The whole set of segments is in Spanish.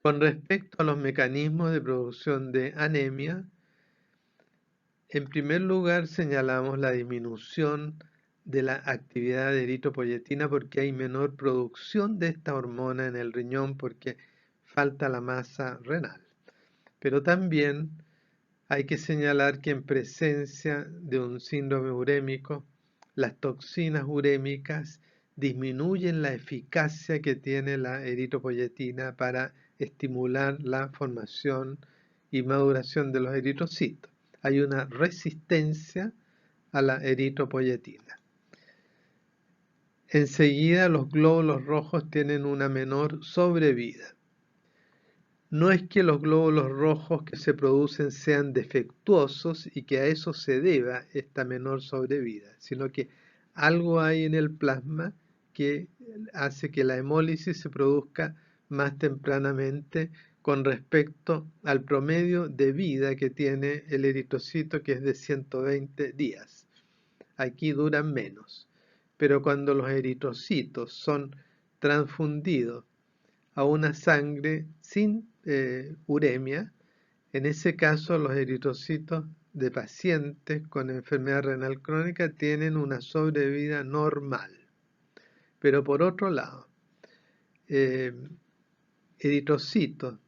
Con respecto a los mecanismos de producción de anemia, en primer lugar señalamos la disminución de la actividad de eritropoyetina porque hay menor producción de esta hormona en el riñón porque falta la masa renal. Pero también hay que señalar que en presencia de un síndrome urémico, las toxinas urémicas disminuyen la eficacia que tiene la eritropoyetina para estimular la formación y maduración de los eritrocitos. Hay una resistencia a la eritropoyetina. Enseguida, los glóbulos rojos tienen una menor sobrevida. No es que los glóbulos rojos que se producen sean defectuosos y que a eso se deba esta menor sobrevida, sino que algo hay en el plasma que hace que la hemólisis se produzca más tempranamente con respecto al promedio de vida que tiene el eritrocito, que es de 120 días. Aquí duran menos. Pero cuando los eritrocitos son transfundidos a una sangre sin uremia, en ese caso los eritrocitos de pacientes con enfermedad renal crónica tienen una sobrevida normal. Pero por otro lado, eritrocitos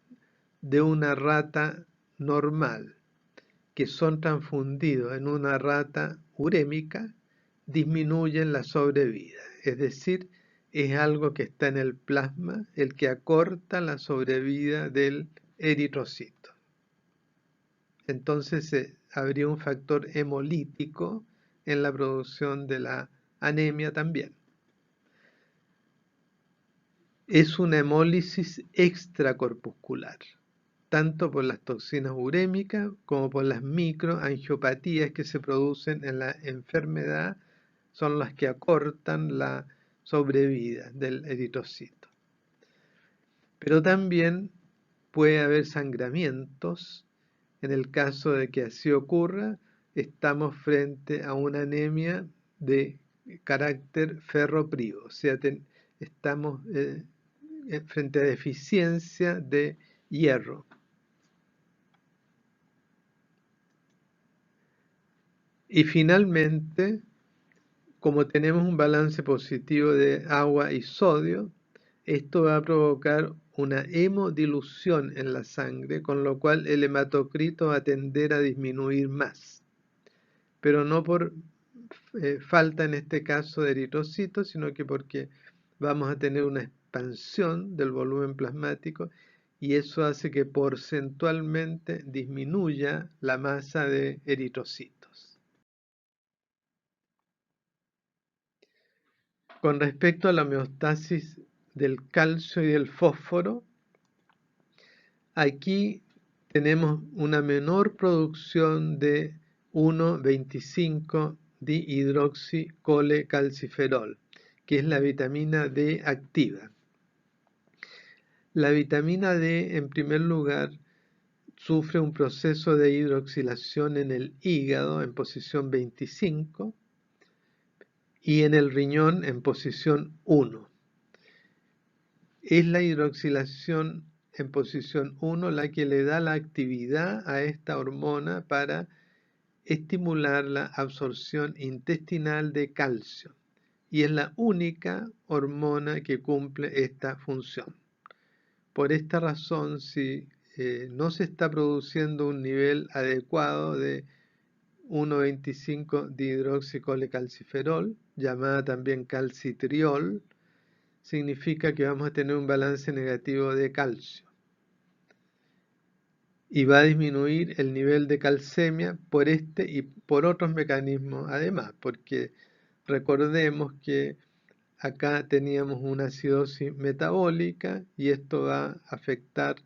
de una rata normal que son transfundidos en una rata urémica disminuyen la sobrevida. Es decir, es algo que está en el plasma, el que acorta la sobrevida del eritrocito. Entonces habría un factor hemolítico en la producción de la anemia también. Es una hemólisis extracorpuscular, tanto por las toxinas urémicas como por las microangiopatías que se producen en la enfermedad, son las que acortan la sobrevida del eritrocito. Pero también puede haber sangramientos. En el caso de que así ocurra, estamos frente a una anemia de carácter ferroprivo, o sea, estamos frente a deficiencia de hierro. Y finalmente, como tenemos un balance positivo de agua y sodio, esto va a provocar una hemodilución en la sangre, con lo cual el hematocrito va a tender a disminuir más. Pero no por falta en este caso de eritrocitos, sino que porque vamos a tener una expansión del volumen plasmático y eso hace que porcentualmente disminuya la masa de eritrocitos. Con respecto a la homeostasis del calcio y del fósforo, aquí tenemos una menor producción de 1,25 dihidroxicolecalciferol, que es la vitamina D activa. La vitamina D, en primer lugar, sufre un proceso de hidroxilación en el hígado en posición 25 y en el riñón en posición 1. Es la hidroxilación en posición 1 la que le da la actividad a esta hormona para estimular la absorción intestinal de calcio y es la única hormona que cumple esta función. Por esta razón, si no se está produciendo un nivel adecuado de 1,25 dihidroxicolecalciferol, llamada también calcitriol, significa que vamos a tener un balance negativo de calcio. Y va a disminuir el nivel de calcemia por este y por otros mecanismos además, porque recordemos que acá teníamos una acidosis metabólica y esto va a afectar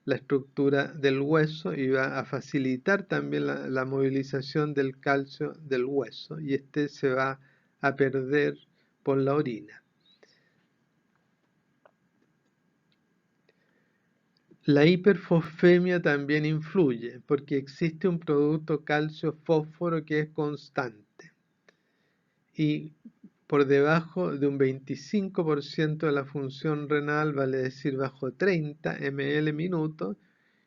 la estructura del hueso y va a facilitar también la movilización del calcio del hueso y este se va a perder por la orina. La hiperfosfemia también influye porque existe un producto calcio-fósforo que es constante y por debajo de un 25% de la función renal, vale decir bajo 30 ml minuto,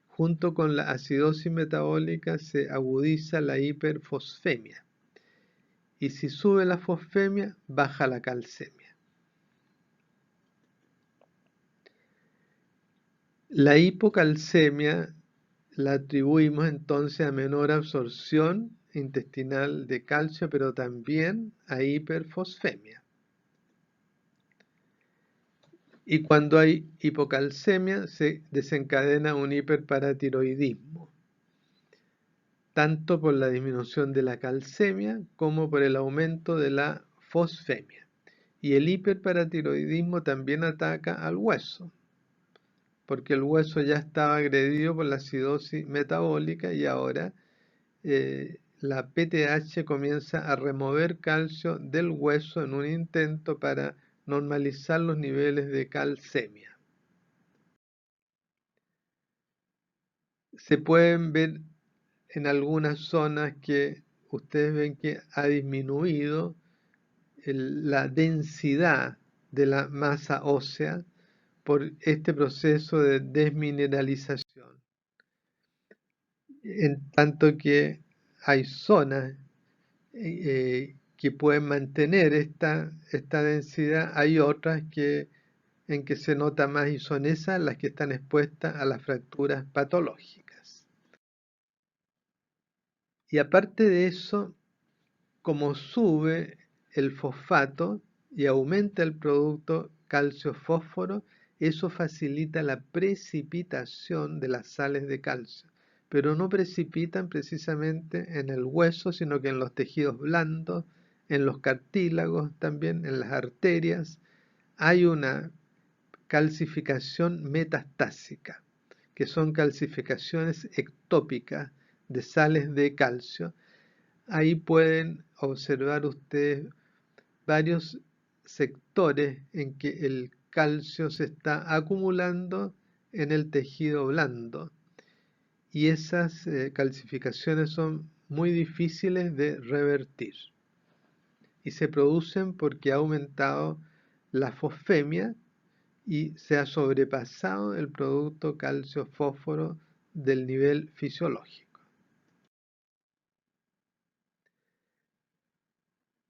junto con la acidosis metabólica se agudiza la hiperfosfemia. Y si sube la fosfemia, baja la calcemia. La hipocalcemia la atribuimos entonces a menor absorción intestinal de calcio, pero también a hiperfosfemia. Y cuando hay hipocalcemia se desencadena un hiperparatiroidismo, tanto por la disminución de la calcemia como por el aumento de la fosfemia. Y el hiperparatiroidismo también ataca al hueso, porque el hueso ya estaba agredido por la acidosis metabólica y ahora la PTH comienza a remover calcio del hueso en un intento para normalizar los niveles de calcemia. Se pueden ver en algunas zonas que ustedes ven que ha disminuido la densidad de la masa ósea por este proceso de desmineralización, en tanto que hay zonas que pueden mantener esta densidad, hay otras en que se nota más y son esas las que están expuestas a las fracturas patológicas. Y aparte de eso, como sube el fosfato y aumenta el producto calcio-fósforo, eso facilita la precipitación de las sales de calcio, pero no precipitan precisamente en el hueso, sino que en los tejidos blandos, en los cartílagos también, en las arterias, hay una calcificación metastásica, que son calcificaciones ectópicas de sales de calcio. Ahí pueden observar ustedes varios sectores en que el calcio se está acumulando en el tejido blando y esas calcificaciones son muy difíciles de revertir y se producen porque ha aumentado la fosfemia y se ha sobrepasado el producto calcio-fósforo del nivel fisiológico.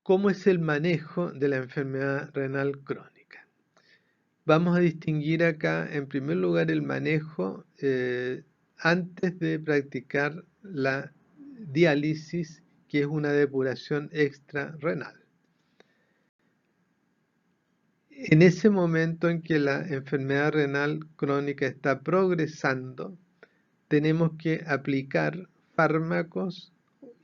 ¿Cómo es el manejo de la enfermedad renal crónica? Vamos a distinguir acá, en primer lugar, el manejo antes de practicar la diálisis, que es una depuración extrarrenal. En ese momento en que la enfermedad renal crónica está progresando, tenemos que aplicar fármacos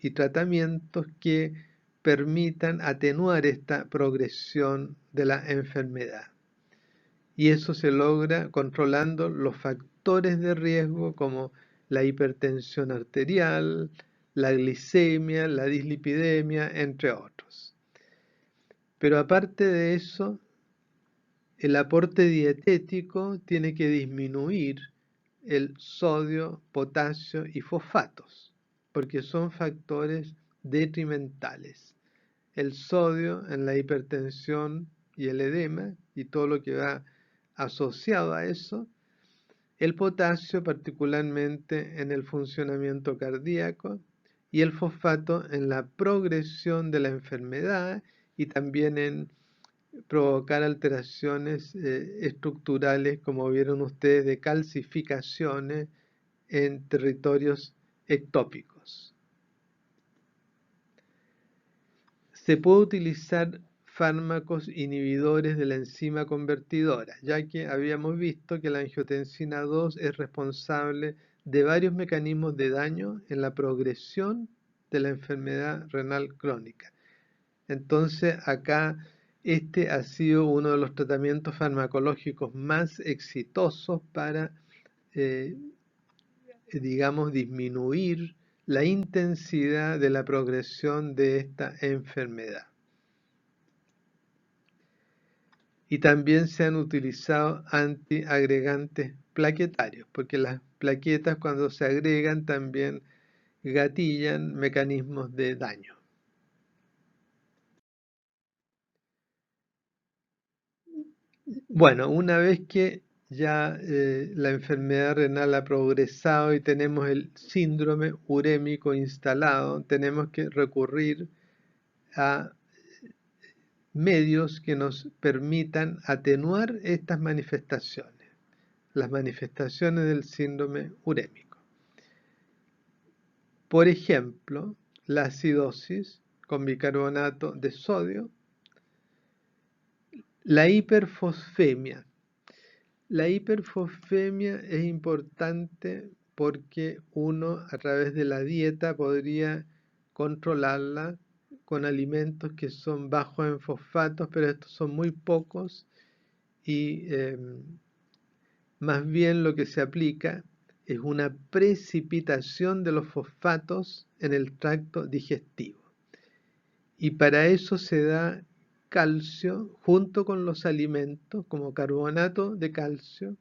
y tratamientos que permitan atenuar esta progresión de la enfermedad. Y eso se logra controlando los factores de riesgo como la hipertensión arterial, la glicemia, la dislipidemia, entre otros. Pero aparte de eso, el aporte dietético tiene que disminuir el sodio, potasio y fosfatos, porque son factores detrimentales. El sodio en la hipertensión y el edema y todo lo que va asociado a eso, el potasio particularmente en el funcionamiento cardíaco y el fosfato en la progresión de la enfermedad y también en provocar alteraciones estructurales, como vieron ustedes, de calcificaciones en territorios ectópicos. Se puede utilizar fármacos inhibidores de la enzima convertidora, ya que habíamos visto que la angiotensina 2 es responsable de varios mecanismos de daño en la progresión de la enfermedad renal crónica. Entonces, acá este ha sido uno de los tratamientos farmacológicos más exitosos para, digamos, disminuir la intensidad de la progresión de esta enfermedad. Y también se han utilizado antiagregantes plaquetarios, porque las plaquetas cuando se agregan también gatillan mecanismos de daño. Bueno, una vez que ya la enfermedad renal ha progresado y tenemos el síndrome urémico instalado, tenemos que recurrir a medios que nos permitan atenuar estas manifestaciones, las manifestaciones del síndrome urémico. Por ejemplo, la acidosis con bicarbonato de sodio, la hiperfosfemia. La hiperfosfemia es importante porque uno a través de la dieta podría controlarla con alimentos que son bajos en fosfatos, pero estos son muy pocos y más bien lo que se aplica es una precipitación de los fosfatos en el tracto digestivo. Y para eso se da calcio junto con los alimentos como carbonato de calcio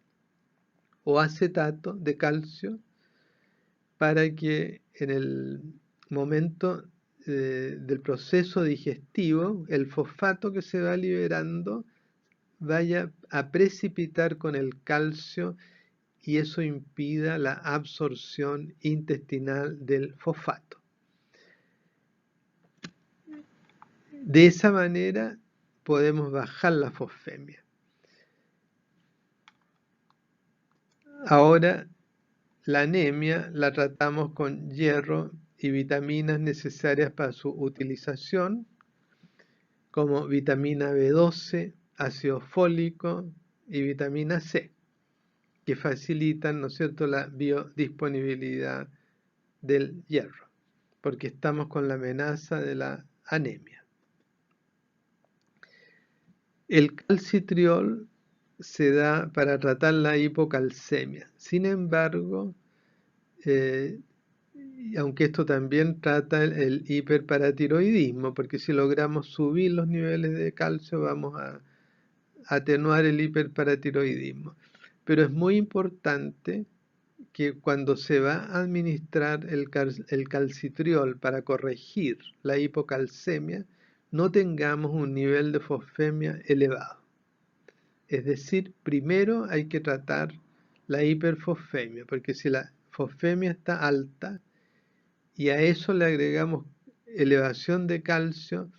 o acetato de calcio para que en el momento del proceso digestivo el fosfato que se va liberando vaya a precipitar con el calcio y eso impida la absorción intestinal del fosfato. De esa manera podemos bajar la fosfemia. Ahora, la anemia la tratamos con hierro y vitaminas necesarias para su utilización, como vitamina B12, ácido fólico y vitamina C, que facilitan, ¿no es cierto?, la biodisponibilidad del hierro, porque estamos con la amenaza de la anemia. El calcitriol se da para tratar la hipocalcemia. Sin embargo, aunque esto también trata el hiperparatiroidismo, porque si logramos subir los niveles de calcio vamos a atenuar el hiperparatiroidismo. Pero es muy importante que cuando se va a administrar el calcitriol para corregir la hipocalcemia, no tengamos un nivel de fosfemia elevado. Es decir, primero hay que tratar la hiperfosfemia, porque si la fosfemia está alta y a eso le agregamos elevación de calcio,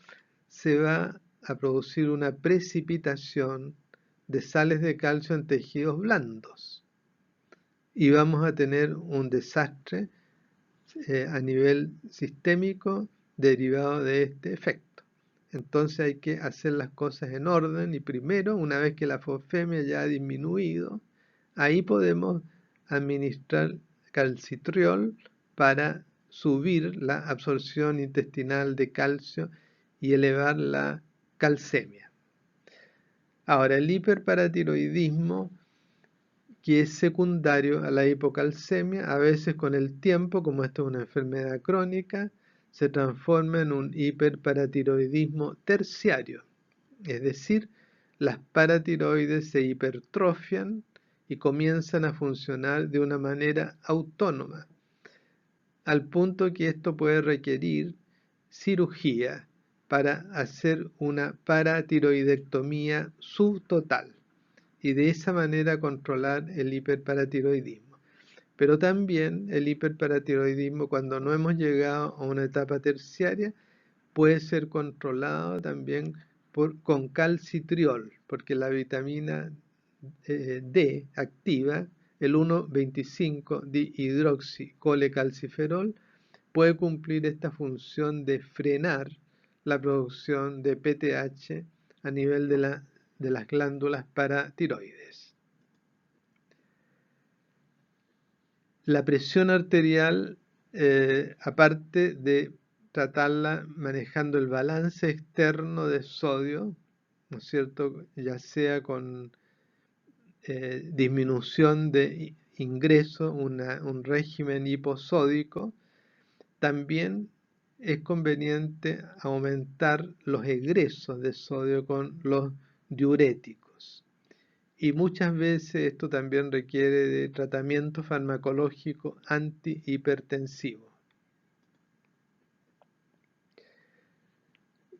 se va a producir una precipitación de sales de calcio en tejidos blandos y vamos a tener un desastre a nivel sistémico derivado de este efecto. Entonces hay que hacer las cosas en orden y primero, una vez que la fosfemia ya ha disminuido, ahí podemos administrar calcitriol para subir la absorción intestinal de calcio y elevar la calcemia. Ahora, el hiperparatiroidismo, que es secundario a la hipocalcemia, a veces con el tiempo, como esto es una enfermedad crónica, se transforma en un hiperparatiroidismo terciario, es decir, las paratiroides se hipertrofian y comienzan a funcionar de una manera autónoma, al punto que esto puede requerir cirugía para hacer una paratiroidectomía subtotal y de esa manera controlar el hiperparatiroidismo. Pero también el hiperparatiroidismo, cuando no hemos llegado a una etapa terciaria, puede ser controlado también con calcitriol, porque la vitamina D activa, el 1,25 dihidroxicolecalciferol, puede cumplir esta función de frenar la producción de PTH a nivel de las glándulas paratiroides. La presión arterial, aparte de tratarla manejando el balance externo de sodio, ¿no es cierto?, ya sea con disminución de ingreso, un régimen hiposódico, también es conveniente aumentar los egresos de sodio con los diuréticos. Y muchas veces esto también requiere de tratamiento farmacológico antihipertensivo.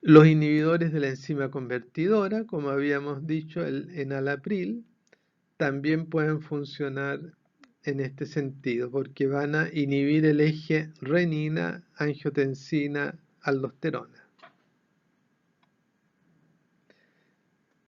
Los inhibidores de la enzima convertidora, como habíamos dicho, el enalapril, también pueden funcionar en este sentido, porque van a inhibir el eje renina-angiotensina-aldosterona.